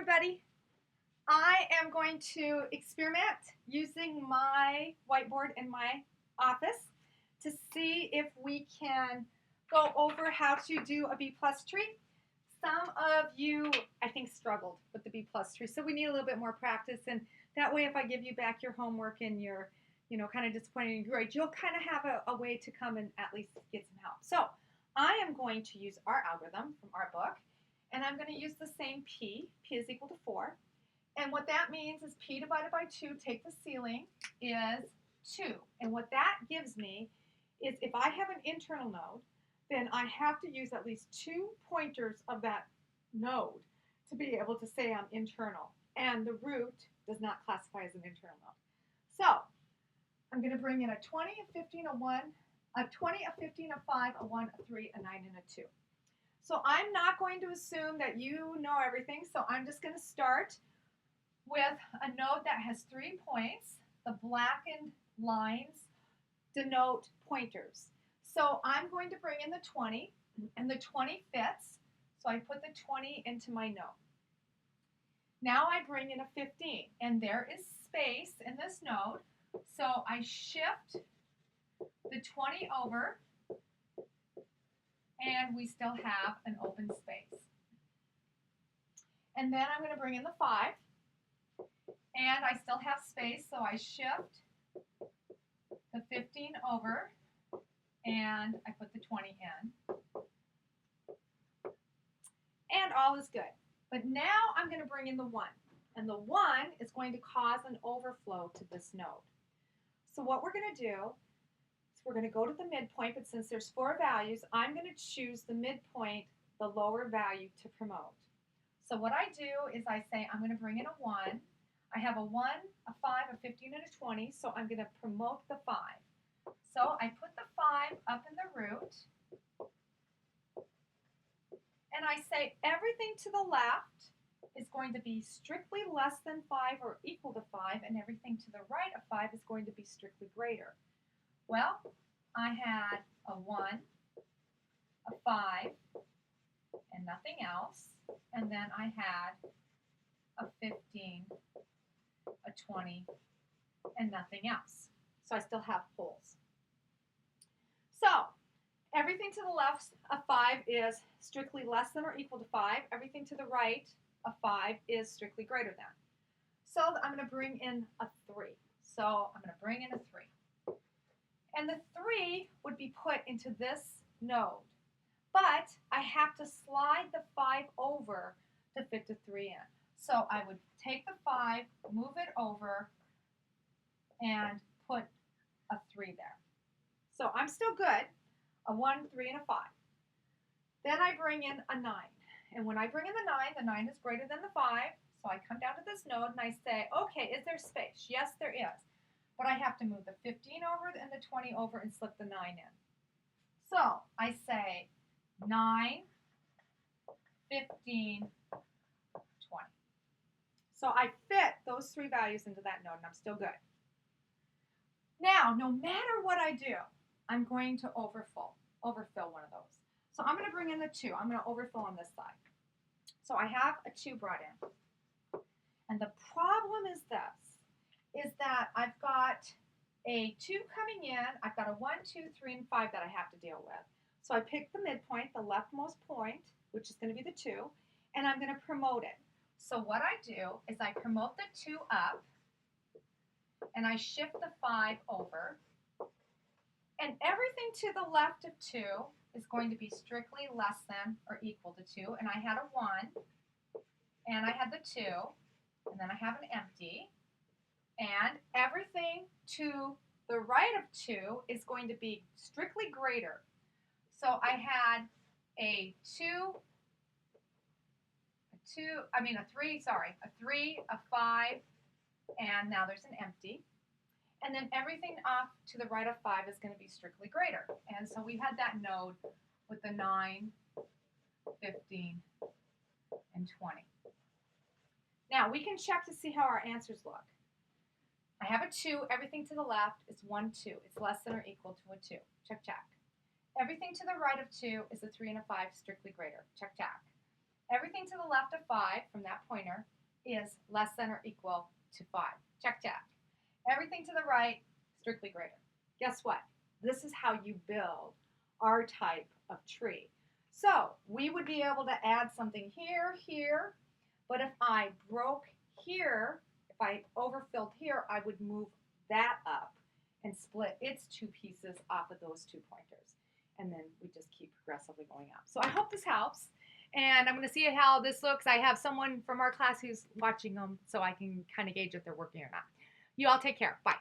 everybody. I am going to experiment using my whiteboard in my office to see if we can go over how to do a B+ tree. Some of you, I think, struggled with the B+ tree, so we need a little bit more practice, and that way if I give you back your homework and you're kind of disappointed in your grade, you'll kind of have a way to come and at least get some help. So I am going to use our algorithm from our book, and I'm going to use the same p. P is equal to 4. And what that means is p divided by 2, take the ceiling, is 2. And what that gives me is if I have an internal node, then I have to use at least 2 pointers of that node to be able to say I'm internal. And the root does not classify as an internal node. So I'm going to bring in a 20, a 15, a 1, a 20, a 15, a 5, a 1, a 3, a 9, and a 2. So I'm not going to assume that you know everything, so I'm just going to start with a node that has 3 points. The blackened lines denote pointers. So I'm going to bring in the 20, and the 20 fits, so I put the 20 into my node. Now I bring in a 15, and there is space in this node, so I shift the 20 over, and we still have an open space. And then I'm going to bring in the 5, and I still have space, so I shift the 15 over, and I put the 20 in. And all is good. But now I'm going to bring in the 1, and the 1 is going to cause an overflow to this node. So what we're going to do is we're going to go to the midpoint, but since there's 4 values, I'm going to choose the midpoint, the lower value, to promote. So what I do is I say I'm going to bring in a 1. I have a 1, a 5, a 15, and a 20, so I'm going to promote the 5. So I put the 5 up in the root, and I say everything to the left is going to be strictly less than 5 or equal to 5, and everything to the right of 5 is going to be strictly greater. Well, I had a 1, a 5, and nothing else, and then I had a 15, a 20, and nothing else. So I still have holes. So everything to the left of 5 is strictly less than or equal to 5. Everything to the right of 5 is strictly greater than. So I'm going to bring in a 3. So I'm going to bring in a 3. And the 3 would be put into this node. But I have to slide the 5 over to fit the 3 in. So I would take the 5, move it over, and put a 3 there. So I'm still good, a 1, 3, and a 5. Then I bring in a 9. And when I bring in the 9 is greater than the 5. So I come down to this node and I say, okay, is there space? Yes, there is. But I have to move the 15 over and the 20 over and slip the 9 in. So I say 9, 15, 20. So I fit those 3 values into that node, and I'm still good. Now, no matter what I do, I'm going to overfill one of those. So I'm going to bring in the 2. I'm going to overfill on this side. So I have a 2 brought in. And the problem is this, is that I've got a 2 coming in. I've got a 1, 2, 3, and 5 that I have to deal with. So I pick the midpoint, the leftmost point, which is going to be the 2, and I'm going to promote it. So what I do is I promote the 2 up, and I shift the 5 over, and everything to the left of 2 is going to be strictly less than or equal to 2, and I had a 1, and I had the 2, and then I have an empty, and everything to the right of 2 is going to be strictly greater. So I had a 3, a 5, and now there's an empty. And then everything off to the right of 5 is going to be strictly greater. And so we had that node with the 9, 15, and 20. Now we can check to see how our answers look. I have a 2. Everything to the left is 1, 2. It's less than or equal to a 2. Check, check. Everything to the right of 2 is a 3 and a 5, strictly greater. Check, check. everything to the left of 5 from that pointer is less than or equal to 5. Check, check. Everything to the right, strictly greater. Guess what? This is how you build our type of tree. So we would be able to add something here, here, but if I broke here, if I overfilled here, I would move that up and split its 2 pieces off of those 2 pointers. And then we just keep progressively going up. So I hope this helps. And I'm going to see how this looks. I have someone from our class who's watching them so I can kind of gauge if they're working or not. You all take care. Bye.